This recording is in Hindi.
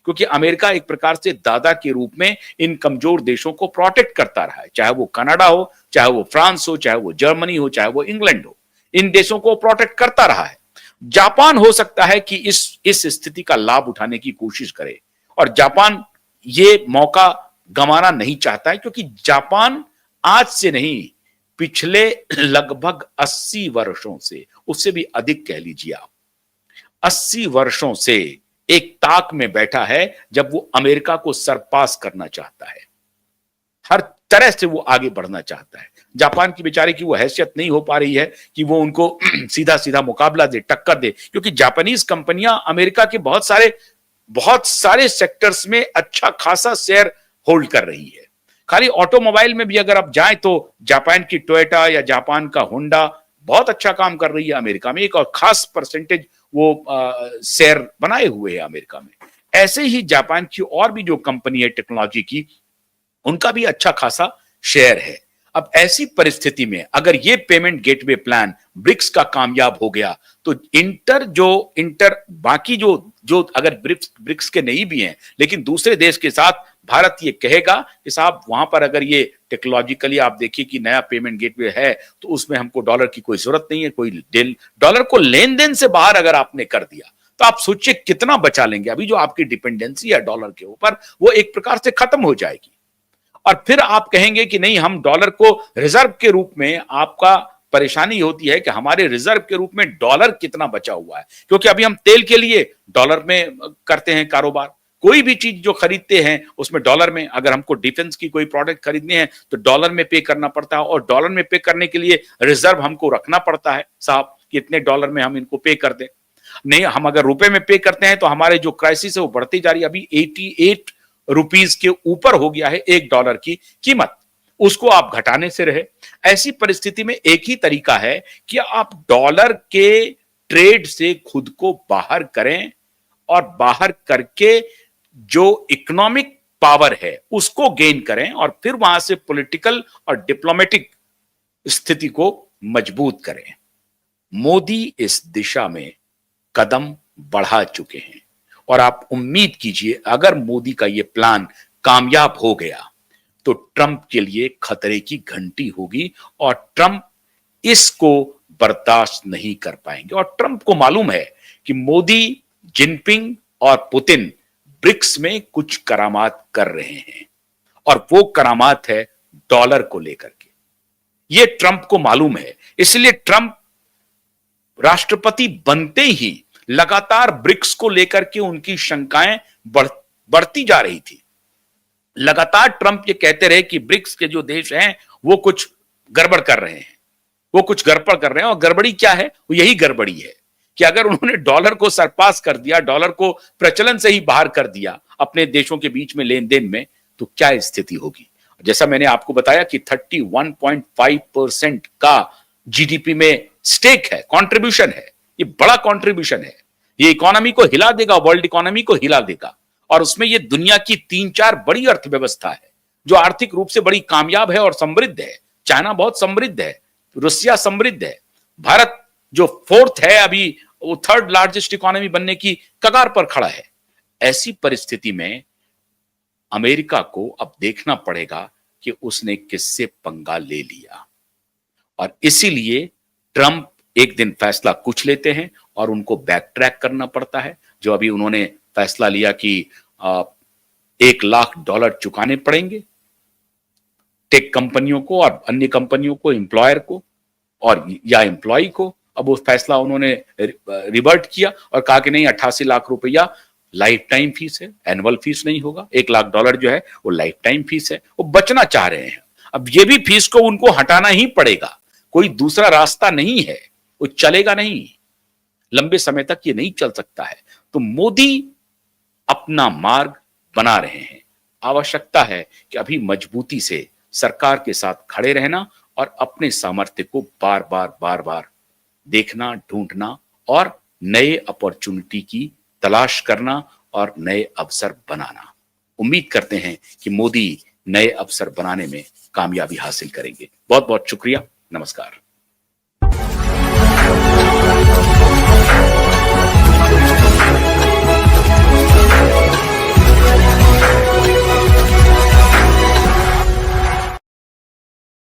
क्योंकि अमेरिका एक प्रकार से दादा के रूप में इन कमजोर देशों को प्रोटेक्ट करता रहा है, चाहे वो कनाडा हो, चाहे वो फ्रांस हो, चाहे वो जर्मनी हो, चाहे वो इंग्लैंड हो, इन देशों को प्रोटेक्ट करता रहा है। जापान हो सकता है कि इस स्थिति का लाभ उठाने की कोशिश करे, और जापान ये मौका गंवाना नहीं चाहता है, क्योंकि जापान आज से नहीं, पिछले लगभग 80 वर्षों से, उससे भी अधिक कह लीजिए आप, 80 वर्षों से एक ताक में बैठा है जब वो अमेरिका को सरपास करना चाहता है। हर तरह से वो आगे बढ़ना चाहता है। जापान की बेचारे की वो हैसियत नहीं हो पा रही है कि वो उनको सीधा सीधा मुकाबला दे, टक्कर दे, क्योंकि जापानीज कंपनियां अमेरिका के बहुत सारे सेक्टर्स में अच्छा खासा शेयर होल्ड कर रही है। खाली ऑटोमोबाइल में भी अगर आप जाएं तो जापान की टोयोटा या जापान का होंडा बहुत अच्छा काम कर रही है अमेरिका में, एक और खास परसेंटेज वो शेयर बनाए हुए है अमेरिका में। ऐसे ही जापान की और भी जो कंपनी है टेक्नोलॉजी की, उनका भी अच्छा खासा शेयर है। अब ऐसी परिस्थिति में अगर ये पेमेंट गेटवे प्लान ब्रिक्स का कामयाब हो गया, तो इंटर बाकी जो अगर ब्रिक्स के नहीं भी हैं, लेकिन दूसरे देश के साथ भारत ये कहेगा कि साहब वहां पर अगर ये टेक्नोलॉजिकली आप देखिए कि नया पेमेंट गेटवे है, तो उसमें हमको डॉलर की कोई जरूरत नहीं है, कोई डॉलर को लेन देन से बाहर अगर आपने कर दिया, तो आप सोचिए कितना बचा लेंगे। अभी जो आपकी डिपेंडेंसी है डॉलर के ऊपर, वो एक प्रकार से खत्म हो जाएगी। और फिर आप कहेंगे कि नहीं, हम डॉलर को रिजर्व के रूप में, आपका परेशानी होती है कि हमारे रिजर्व के रूप में डॉलर कितना बचा हुआ है, क्योंकि अभी हम तेल के लिए डॉलर में करते हैं कारोबार, कोई भी चीज जो खरीदते हैं उसमें डॉलर में, अगर हमको डिफेंस की कोई प्रोडक्ट खरीदनी है तो डॉलर में पे करना पड़ता है, और डॉलर में पे करने के लिए रिजर्व हमको रखना पड़ता है साहब कि इतने डॉलर में हम इनको पे कर दें। नहीं, हम अगर रुपए में पे करते हैं तो हमारे जो क्राइसिस है वो बढ़ती जा रही है। अभी 88 रुपीस के ऊपर हो गया है $1 की कीमत, उसको आप घटाने से रहे। ऐसी परिस्थिति में एक ही तरीका है कि आप डॉलर के ट्रेड से खुद को बाहर करें, और बाहर करके जो इकोनॉमिक पावर है उसको गेन करें, और फिर वहां से पॉलिटिकल और डिप्लोमेटिक स्थिति को मजबूत करें। मोदी इस दिशा में कदम बढ़ा चुके हैं, और आप उम्मीद कीजिए अगर मोदी का यह प्लान कामयाब हो गया तो ट्रंप के लिए खतरे की घंटी होगी, और ट्रंप इसको बर्दाश्त नहीं कर पाएंगे। और ट्रंप को मालूम है कि मोदी, जिनपिंग और पुतिन ब्रिक्स में कुछ करामात कर रहे हैं, और वो करामात है डॉलर को लेकर के। ये ट्रंप को मालूम है, इसलिए ट्रंप राष्ट्रपति बनते ही लगातार ब्रिक्स को लेकर के उनकी शंकाएं बढ़ती जा रही थी। लगातार ट्रंप ये कहते रहे कि ब्रिक्स के जो देश हैं वो कुछ गड़बड़ कर रहे हैं, वो कुछ गड़बड़ कर रहे हैं। और गड़बड़ी क्या है? वो यही गड़बड़ी है कि अगर उन्होंने डॉलर को सरपास कर दिया, डॉलर को प्रचलन से ही बाहर कर दिया अपने देशों के बीच में लेन देन में, तो क्या स्थिति होगी। जैसा मैंने आपको बताया कि 31.5% का जीडीपी में स्टेक है, कंट्रीब्यूशन है। ये बड़ा कंट्रीब्यूशन है, ये इकोनॉमी को हिला देगा, वर्ल्ड इकोनॉमी को हिला देगा। और उसमें ये दुनिया की 3-4 बड़ी अर्थव्यवस्था है जो आर्थिक रूप से बड़ी कामयाब है और समृद्ध है। चाइना बहुत समृद्ध है, रूसिया समृद्ध है, भारत जो 4th है अभी, वो 3rd लार्जेस्ट इकोनॉमी बनने की कगार पर खड़ा है। ऐसी परिस्थिति में अमेरिका को अब देखना पड़ेगा कि उसने किससे पंगा ले लिया, और इसीलिए ट्रंप एक दिन फैसला कुछ लेते हैं और उनको बैक ट्रैक करना पड़ता है। जो अभी उन्होंने फैसला लिया कि $1 लाख चुकाने पड़ेंगे टेक कंपनियों को और अन्य कंपनियों को, एम्प्लॉयर को और या एम्प्लॉय को, अब वो फैसला उन्होंने रिवर्ट किया और कहा कि नहीं, 88 लाख रुपया लाइफ टाइम फीस है, एनुअल फीस नहीं होगा। $1 लाख जो है वो लाइफ टाइम फीस है। वो बचना चाह रहे हैं। अब ये भी फीस को उनको हटाना ही पड़ेगा, कोई दूसरा रास्ता नहीं है, वो चलेगा नहीं, लंबे समय तक ये नहीं चल सकता है। तो मोदी अपना मार्ग बना रहे हैं। आवश्यकता है कि अभी मजबूती से सरकार के साथ खड़े रहना और अपने सामर्थ्य को बार बार देखना, ढूंढना और नए अपॉर्चुनिटी की तलाश करना और नए अवसर बनाना। उम्मीद करते हैं कि मोदी नए अवसर बनाने में कामयाबी हासिल करेंगे। बहुत बहुत शुक्रिया। नमस्कार।